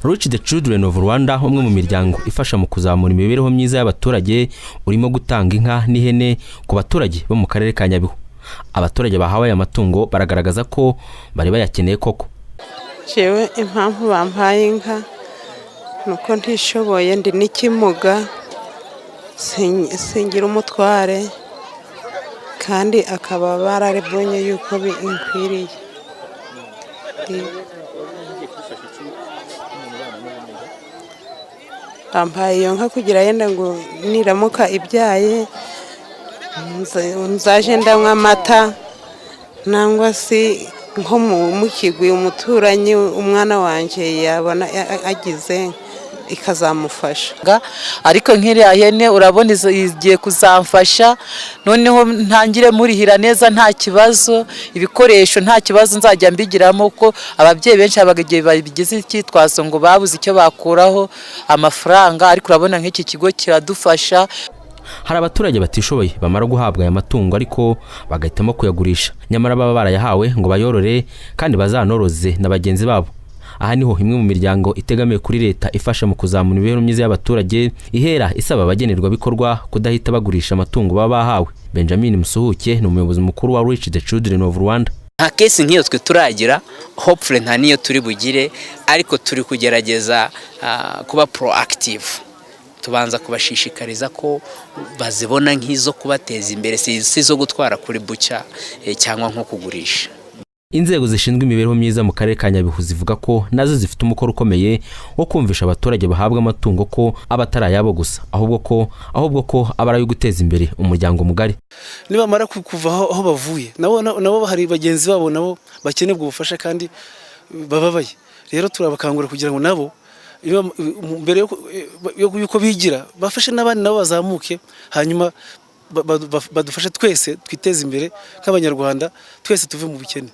Reach the Children of Rwanda, umwe mu miryango ifasha mu kuzamura imibereho myiza y'abaturage, urimo gutanga inka n'ihene ku baturage bo mu karere ka Nyabihu. Abaturage bahawe aya matungo baragaragaza ko bari bayakeneye koko. Jewe impamvu bampaye inka nuko ntishoboye, ndi n'ikimuga, singira umutware, kandi akaba bararibonye yuko binkwiriye. Bampaye iyo nka kugira yenda ngo niramuka ibyaye nzaje ndanywa amata, nangwa si nko mu kigwi umuturanyi umwana wanje yabona agize ikazamufasha. Ariko nk'iriya hene urabona igiye kuzamfasha, noneho ntangire murihira neza nta kibazo, ibikoresho nta kibazo nzajya mbigiramo, ko ababyeyi benshi abagiye babigize icyitwazo ngo babuze icyo bakuraho amafaranga, ariko urabona nk'iki kigo kiradufasha. Hari abaturage batishoboye bamara guhabwa aya matungo ariko bagahitamo kuyagurisha, nyamara baba barayahawe ngo bayorore kandi bazanoroze na bagenzi babo. Aha niho imwe mu miryango itegamiye kuri leta ifasha mu kuzamura imibereho myiza y'abaturage ihera isaba abagenerwa bikorwa kudahita bagurisha amatungo baba bahawe. Benjamin Musuhuke ni umuyobozi mukuru wa Reach the Children of Rwanda. Nta kesi nk'iyo twe turagira, hopefully nta niyo turi bugire, ariko turi kugerageza kuba proactive. Tubanza kubashishikariza ko bazibona nk'izo kubateza imbere, si zo gutwara kuri buca cyangwa nko kugurisha. Inzego zishinzwe imibereho myiza mu karere ka Nyabihu zivuga ko nazo zifite umukoro ukomeye wo kumvisha abaturage bahabwa amatungo ko abatarayabo gusa, ahubwo ko abarayo guteza imbere umuryango mugari. Niba mara kuva aho bavuye nabo hari bagenzi babo nabo bakeneye ubufasha kandi bababaye. Rero turabakangura kugira ngo nabo mbere yuko bigira bafashe n'abandi nabo bazamuke, hanyuma badufashe twese twiteze imbere nk'abanyarwanda, twese tuve mu bukene.